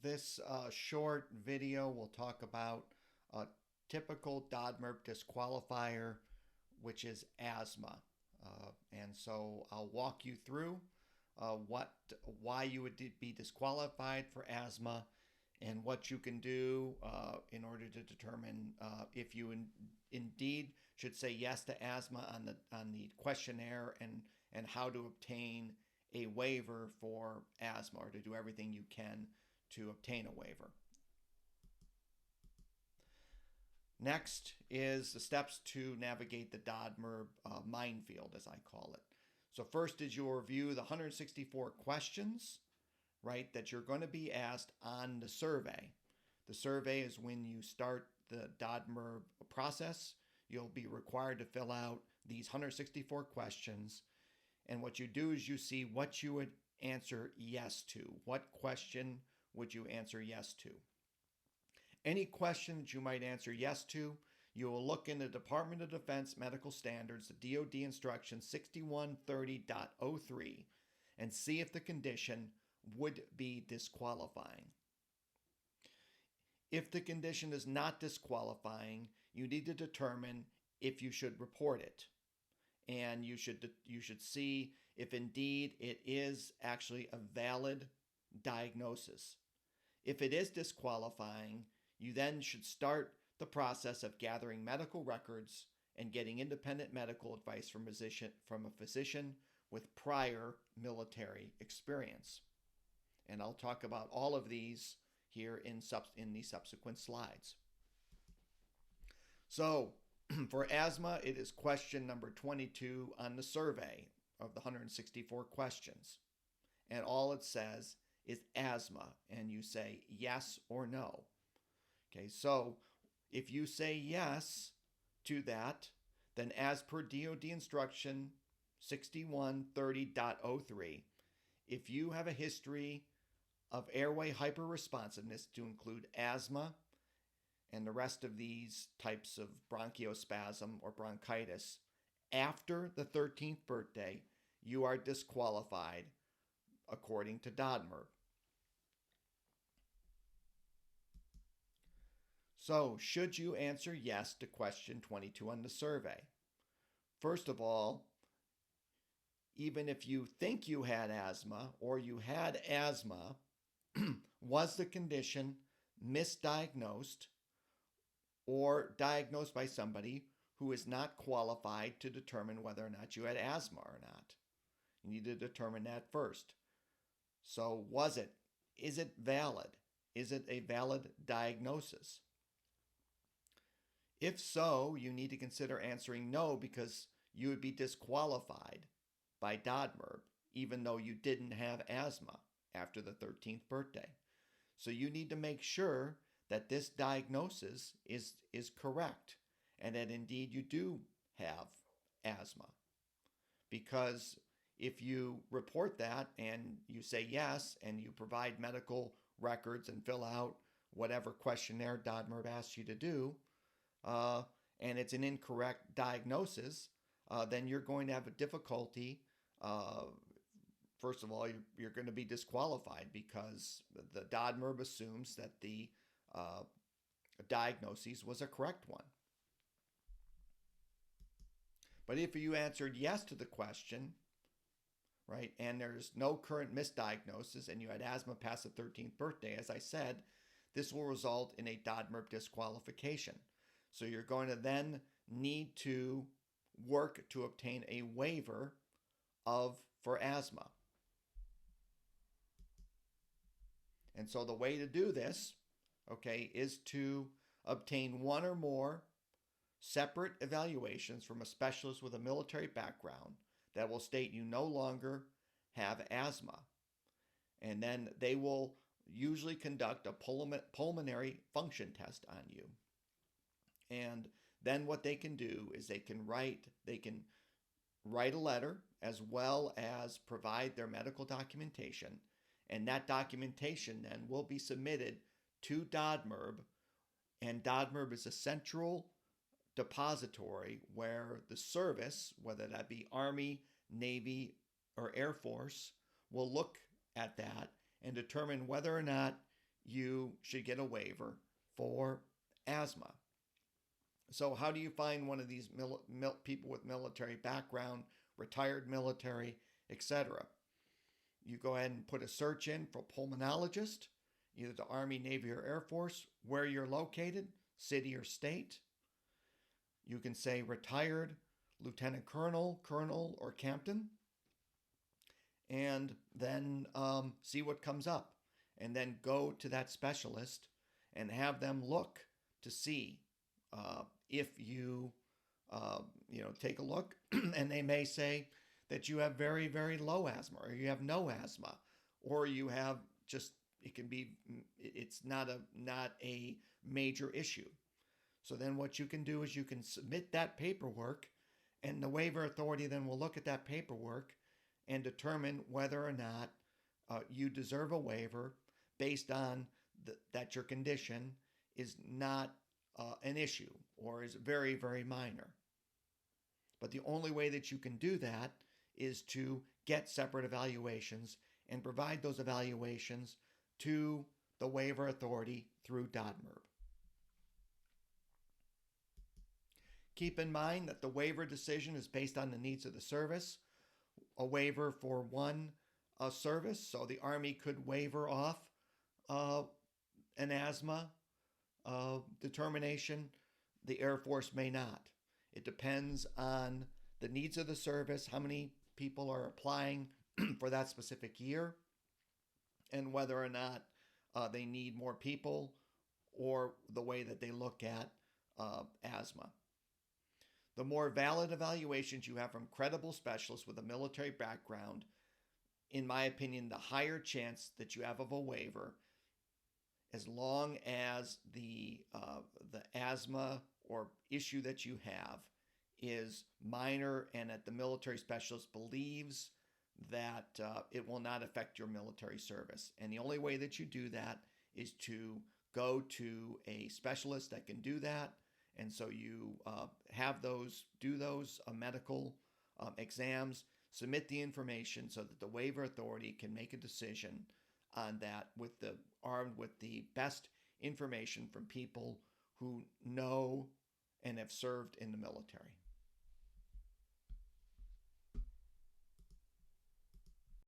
This short video will talk about a typical DODMERB disqualifier, which is asthma. And so I'll walk you through why you would be disqualified for asthma and what you can do in order to determine if you indeed should say yes to asthma on the questionnaire, and how to obtain a waiver for asthma, or to do everything you can to obtain a waiver. Next is the steps to navigate the DODMERB minefield, as I call it. So first is you'll review the 164 questions, right, that you're going to be asked on the survey. The survey is when you start the DODMERB process. You'll be required to fill out these 164 questions. And what you do is you see what you would answer yes to. What question would you answer yes to? Any question that you might answer yes to, you will look in the Department of Defense Medical Standards, the DOD Instruction 6130.03, and see if the condition would be disqualifying. If the condition is not disqualifying, you need to determine if you should report it. And you should see if indeed it is actually a valid diagnosis. If it is disqualifying, you then should start the process of gathering medical records and getting independent medical advice from a physician with prior military experience. And I'll talk about all of these here in the subsequent slides. So, for asthma, it is question number 22 on the survey of the 164 questions. And all it says is asthma, and you say yes or no. Okay, so if you say yes to that, then as per DOD instruction 6130.03, if you have a history of airway hyperresponsiveness to include asthma and the rest of these types of bronchospasm or bronchitis after the 13th birthday, you are disqualified according to DODMERB. So, should you answer yes to question 22 on the survey? First of all, even if you think you had asthma or you had asthma, was the condition misdiagnosed or diagnosed by somebody who is not qualified to determine whether or not you had asthma or not? You need to determine that first. So is it valid? Is it a valid diagnosis? If so, you need to consider answering no, because you would be disqualified by DODMERB even though you didn't have asthma after the 13th birthday. So you need to make sure that this diagnosis is correct and that indeed you do have asthma. Because if you report that and you say yes and you provide medical records and fill out whatever questionnaire DODMERB asks you to do, and it's an incorrect diagnosis, then you're going to have a difficulty. First of all, you're going to be disqualified because the DODMERB assumes that the diagnosis was a correct one. But if you answered yes to the question, right, and there's no current misdiagnosis and you had asthma past the 13th birthday, as I said, this will result in a DODMERB disqualification. So you're going to then need to work to obtain a waiver for asthma. And so the way to do this, okay, is to obtain one or more separate evaluations from a specialist with a military background that will state you no longer have asthma. And then they will usually conduct a pulmonary function test on you. And then what they can do is they can write a letter as well as provide their medical documentation. And that documentation then will be submitted to DODMERB. And DODMERB is a central depository where the service, whether that be Army, Navy, or Air Force, will look at that and determine whether or not you should get a waiver for asthma. So how do you find one of these people with military background, retired military, etc.? You go ahead and put a search in for pulmonologist, either the Army, Navy, or Air Force, where you're located, city or state. You can say retired lieutenant colonel, colonel, or captain, and then see what comes up. And then go to that specialist and have them look to see if you, take a look, and they may say that you have very, very low asthma, or you have no asthma, or you have just, it's not a major issue. So then what you can do is you can submit that paperwork, and the waiver authority then will look at that paperwork and determine whether or not you deserve a waiver based on that your condition is not an issue or is very, very minor. But the only way that you can do that is to get separate evaluations and provide those evaluations to the waiver authority through DODMERB. Keep in mind that the waiver decision is based on the needs of the service. A waiver for one service, so the Army could waiver off an asthma determination. The Air Force may not. It depends on the needs of the service, how many people are applying for that specific year, and whether or not they need more people, or the way that they look at asthma. The more valid evaluations you have from credible specialists with a military background, in my opinion, the higher chance that you have of a waiver, as long as the asthma or issue that you have is minor and that the military specialist believes that it will not affect your military service. And the only way that you do that is to go to a specialist that can do that. And so you do those medical exams, submit the information so that the waiver authority can make a decision on that armed with the best information from people who know and have served in the military.